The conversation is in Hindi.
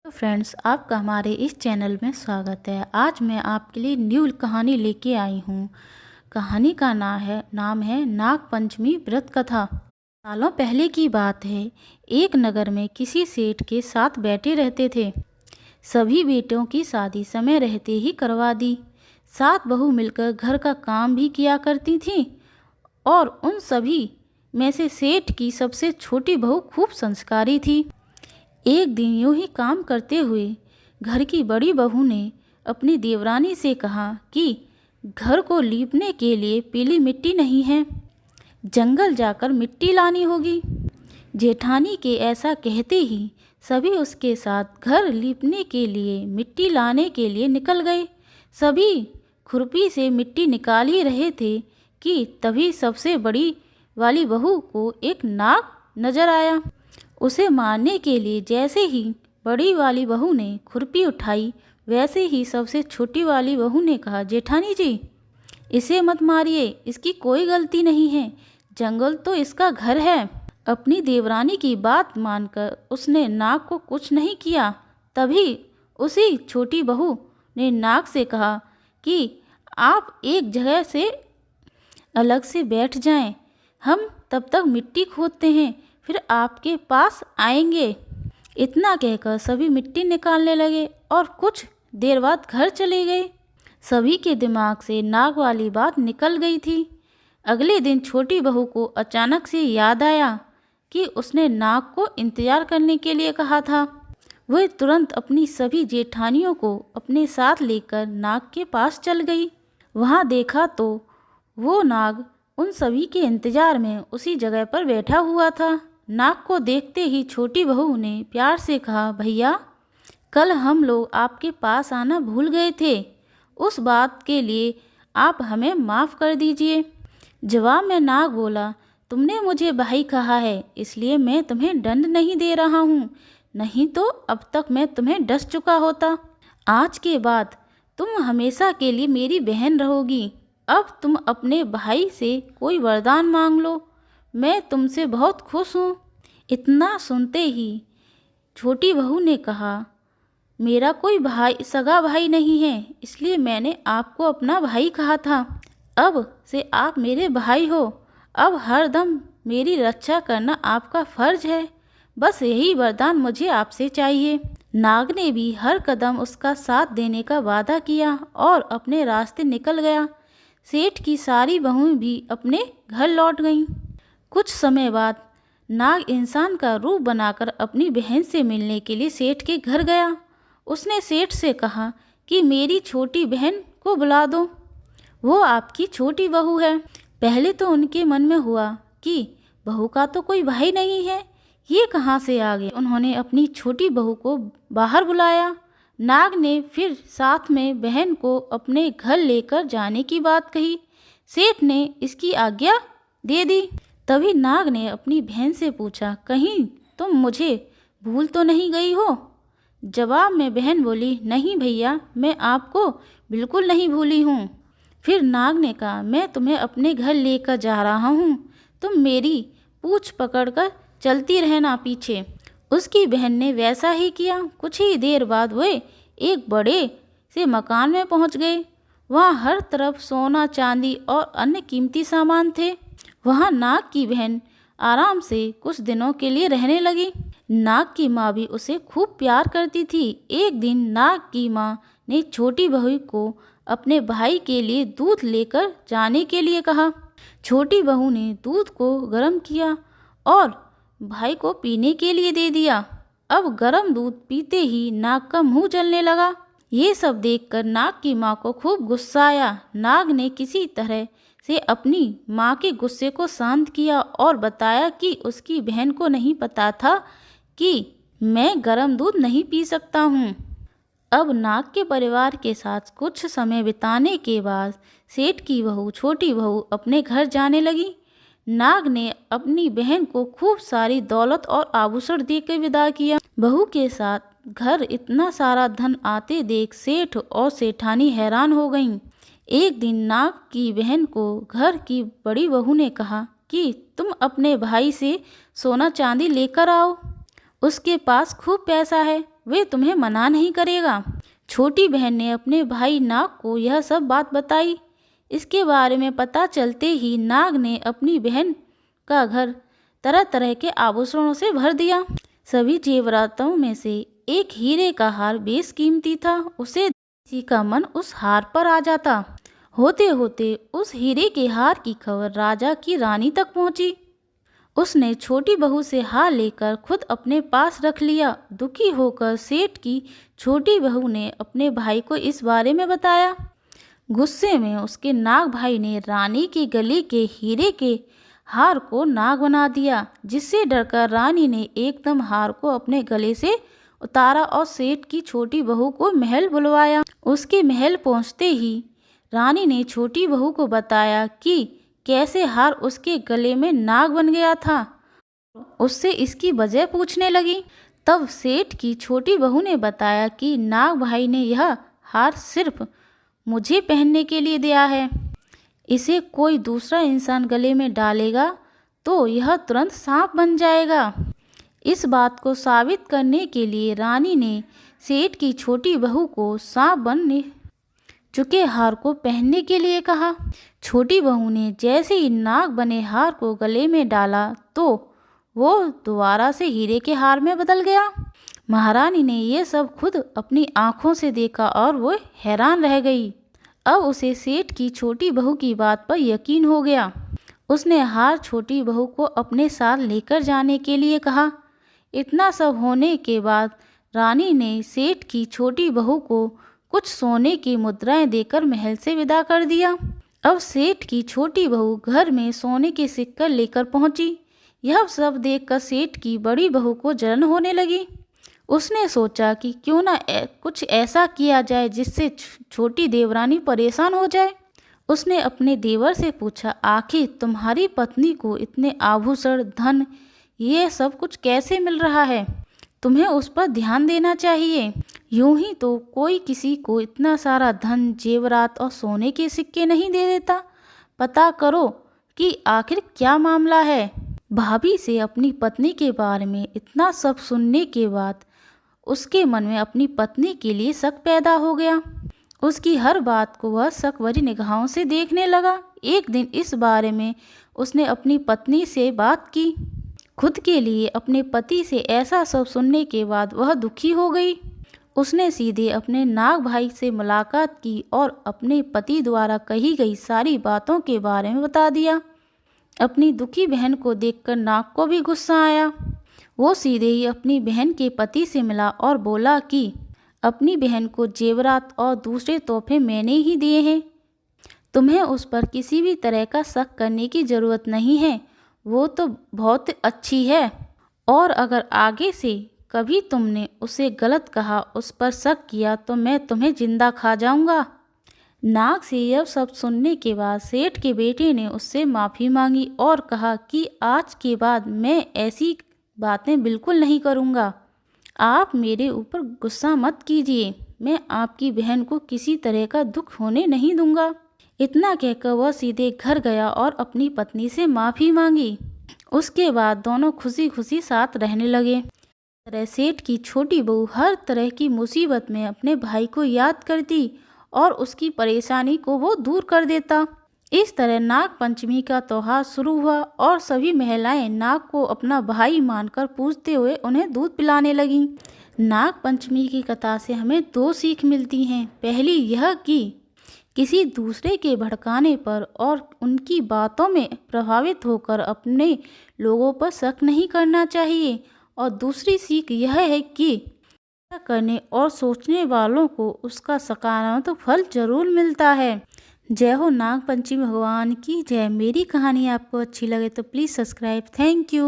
तो फ्रेंड्स, आपका हमारे इस चैनल में स्वागत है। आज मैं आपके लिए न्यू कहानी लेके आई हूँ। कहानी का नाम है नाग पंचमी व्रत कथा। सालों पहले की बात है। एक नगर में किसी सेठ के 7 बेटे रहते थे। सभी बेटों की शादी समय रहते ही करवा दी। 7 बहू मिलकर घर का काम भी किया करती थीं और उन सभी में से सेठ की सबसे छोटी बहू खूब संस्कारी थी। एक दिन यूं ही काम करते हुए घर की बड़ी बहू ने अपनी देवरानी से कहा कि घर को लीपने के लिए पीली मिट्टी नहीं है, जंगल जाकर मिट्टी लानी होगी। जेठानी के ऐसा कहते ही सभी उसके साथ घर लीपने के लिए मिट्टी लाने के लिए निकल गए। सभी खुरपी से मिट्टी निकाल ही रहे थे कि तभी सबसे बड़ी वाली बहू को एक नाग नजर आया। उसे मारने के लिए जैसे ही बड़ी वाली बहू ने खुरपी उठाई, वैसे ही सबसे छोटी वाली बहू ने कहा, जेठानी जी, इसे मत मारिए, इसकी कोई गलती नहीं है, जंगल तो इसका घर है। अपनी देवरानी की बात मानकर उसने नाग को कुछ नहीं किया। तभी उसी छोटी बहू ने नाग से कहा कि आप एक जगह से अलग से बैठ जाएं, हम तब तक मिट्टी खोदते हैं, फिर आपके पास आएंगे। इतना कहकर सभी मिट्टी निकालने लगे और कुछ देर बाद घर चले गए। सभी के दिमाग से नाग वाली बात निकल गई थी। अगले दिन छोटी बहू को अचानक से याद आया कि उसने नाग को इंतजार करने के लिए कहा था। वह तुरंत अपनी सभी जेठानियों को अपने साथ लेकर नाग के पास चल गई। वहाँ देखा तो वो नाग उन सभी के इंतजार में उसी जगह पर बैठा हुआ था। नाग को देखते ही छोटी बहू ने प्यार से कहा, भैया, कल हम लोग आपके पास आना भूल गए थे, उस बात के लिए आप हमें माफ़ कर दीजिए। जवाब में नाग बोला, तुमने मुझे भाई कहा है, इसलिए मैं तुम्हें दंड नहीं दे रहा हूँ, नहीं तो अब तक मैं तुम्हें डस चुका होता। आज के बाद तुम हमेशा के लिए मेरी बहन रहोगी। अब तुम अपने भाई से कोई वरदान मांग लो, मैं तुमसे बहुत खुश हूँ। इतना सुनते ही छोटी बहू ने कहा, मेरा कोई सगा भाई नहीं है, इसलिए मैंने आपको अपना भाई कहा था। अब से आप मेरे भाई हो। अब हर दम मेरी रक्षा करना आपका फर्ज है। बस यही वरदान मुझे आपसे चाहिए। नाग ने भी हर कदम उसका साथ देने का वादा किया और अपने रास्ते निकल गया। सेठ की सारी बहुएं भी अपने घर लौट गईं। कुछ समय बाद नाग इंसान का रूप बनाकर अपनी बहन से मिलने के लिए सेठ के घर गया। उसने सेठ से कहा कि मेरी छोटी बहन को बुला दो, वो आपकी छोटी बहू है। पहले तो उनके मन में हुआ कि बहू का तो कोई भाई नहीं है, ये कहाँ से आ गए। उन्होंने अपनी छोटी बहू को बाहर बुलाया। नाग ने फिर साथ में बहन को अपने घर लेकर जाने की बात कही। सेठ ने इसकी आज्ञा दे दी। तभी नाग ने अपनी बहन से पूछा, कहीं तुम मुझे भूल तो नहीं गई हो। जवाब में बहन बोली, नहीं भैया, मैं आपको बिल्कुल नहीं भूली हूँ। फिर नाग ने कहा, मैं तुम्हें अपने घर लेकर जा रहा हूँ, तुम मेरी पूँछ पकड़कर चलती रहना पीछे। उसकी बहन ने वैसा ही किया। कुछ ही देर बाद वे एक बड़े से मकान में पहुँच गए। वहाँ हर तरफ सोना, चांदी और अन्य कीमती सामान थे। वहाँ नाग की बहन आराम से कुछ दिनों के लिए रहने लगी। नाग की माँ भी उसे खूब प्यार करती थी। एक दिन नाग की माँ ने छोटी बहू को अपने भाई के लिए दूध लेकर जाने के लिए कहा। छोटी बहू ने दूध को गर्म किया और भाई को पीने के लिए दे दिया। अब गर्म दूध पीते ही नाग का मुंह जलने लगा। ये सब देखकर नाग की माँ को खूब गुस्सा आया। नाग ने किसी तरह से अपनी माँ के गुस्से को शांत किया और बताया कि उसकी बहन को नहीं पता था कि मैं गर्म दूध नहीं पी सकता हूँ। अब नाग के परिवार के साथ कुछ समय बिताने के बाद सेठ की बहू, छोटी बहू, अपने घर जाने लगी। नाग ने अपनी बहन को खूब सारी दौलत और आभूषण देकर विदा किया। बहू के साथ घर इतना सारा धन आते देख सेठ और सेठानी हैरान हो गईं। एक दिन नाग की बहन को घर की बड़ी बहू ने कहा कि तुम अपने भाई से सोना चांदी लेकर आओ, उसके पास खूब पैसा है, वे तुम्हें मना नहीं करेगा। छोटी बहन ने अपने भाई नाग को यह सब बात बताई। इसके बारे में पता चलते ही नाग ने अपनी बहन का घर तरह तरह के आभूषणों से भर दिया। सभी जेवरातों में से एक हीरे का हार बेशकीमती था। उसे किसी का मन उस हार पर आ जाता। होते होते उस हीरे के हार की खबर राजा की रानी तक पहुंची। उसने छोटी बहू से हार लेकर खुद अपने पास रख लिया। दुखी होकर सेठ की छोटी बहू ने अपने भाई को इस बारे में बताया। गुस्से में उसके नाग भाई ने रानी के गले के हीरे के हार को नाग बना दिया, जिससे डरकर रानी ने एकदम हार को अपने गले से उतारा और सेठ की छोटी बहू को महल बुलवाया। उसके महल पहुंचते ही रानी ने छोटी बहू को बताया कि कैसे हार उसके गले में नाग बन गया था। उससे इसकी वजह पूछने लगी। तब सेठ की छोटी बहू ने बताया कि नाग भाई ने यह हार सिर्फ मुझे पहनने के लिए दिया है। इसे कोई दूसरा इंसान गले में डालेगा तो यह तुरंत सांप बन जाएगा। इस बात को साबित करने के लिए रानी ने सेठ की छोटी बहू को सांप बनने चुके हार को पहनने के लिए कहा। छोटी बहू ने जैसे ही नाग बने हार को गले में डाला तो वो दोबारा से हीरे के हार में बदल गया। महारानी ने ये सब खुद अपनी आंखों से देखा और वो हैरान रह गई। अब उसे सेठ की छोटी बहू की बात पर यकीन हो गया। उसने हार छोटी बहू को अपने साथ लेकर जाने के लिए कहा। इतना सब होने के बाद रानी ने सेठ की छोटी बहू को कुछ सोने की मुद्राएं देकर महल से विदा कर दिया। अब सेठ की छोटी बहू घर में सोने के सिक्के लेकर पहुंची। यह सब देखकर सेठ की बड़ी बहू को जलन होने लगी। उसने सोचा कि क्यों ना कुछ ऐसा किया जाए जिससे छोटी देवरानी परेशान हो जाए। उसने अपने देवर से पूछा, आखिर तुम्हारी पत्नी को इतने आभूषण, धन, ये सब कुछ कैसे मिल रहा है? तुम्हें उस पर ध्यान देना चाहिए। यूं ही तो कोई किसी को इतना सारा धन, जेवरात और सोने के सिक्के नहीं दे देता। पता करो कि आखिर क्या मामला है। भाभी से अपनी पत्नी के बारे में इतना सब सुनने के बाद उसके मन में अपनी पत्नी के लिए शक पैदा हो गया। उसकी हर बात को वह शक भरी निगाहों से देखने लगा। एक दिन इस बारे में उसने अपनी पत्नी से बात की। खुद के लिए अपने पति से ऐसा सब सुनने के बाद वह दुखी हो गई। उसने सीधे अपने नाग भाई से मुलाकात की और अपने पति द्वारा कही गई सारी बातों के बारे में बता दिया। अपनी दुखी बहन को देखकर नाग को भी गुस्सा आया। वो सीधे ही अपनी बहन के पति से मिला और बोला कि अपनी बहन को जेवरात और दूसरे तोहफे मैंने ही दिए हैं। तुम्हें उस पर किसी भी तरह का शक करने की ज़रूरत नहीं है। वो तो बहुत अच्छी है और अगर आगे से कभी तुमने उसे गलत कहा, उस पर शक किया तो मैं तुम्हें जिंदा खा जाऊंगा। नाग से यह सब सुनने के बाद सेठ के बेटे ने उससे माफ़ी मांगी और कहा कि आज के बाद मैं ऐसी बातें बिल्कुल नहीं करूंगा। आप मेरे ऊपर गुस्सा मत कीजिए। मैं आपकी बहन को किसी तरह का दुख होने नहीं दूंगा। इतना कहकर वह सीधे घर गया और अपनी पत्नी से माफ़ी मांगी। उसके बाद दोनों खुशी खुशी साथ रहने लगे। तरह सेठ की छोटी बहू हर तरह की मुसीबत में अपने भाई को याद करती और उसकी परेशानी को वो दूर कर देता। इस तरह नाग पंचमी का त्यौहार शुरू हुआ और सभी महिलाएं नाग को अपना भाई मानकर पूजते हुए उन्हें दूध पिलाने लगीं। नाग पंचमी की कथा से हमें दो सीख मिलती हैं। पहली यह कि किसी दूसरे के भड़काने पर और उनकी बातों में प्रभावित होकर अपने लोगों पर शक नहीं करना चाहिए। और दूसरी सीख यह है कि ऐसा करने और सोचने वालों को उसका सकारात्मक फल जरूर मिलता है। जय हो नाग पंचमी भगवान की जय। मेरी कहानी आपको अच्छी लगे तो प्लीज़ सब्सक्राइब। Thank you.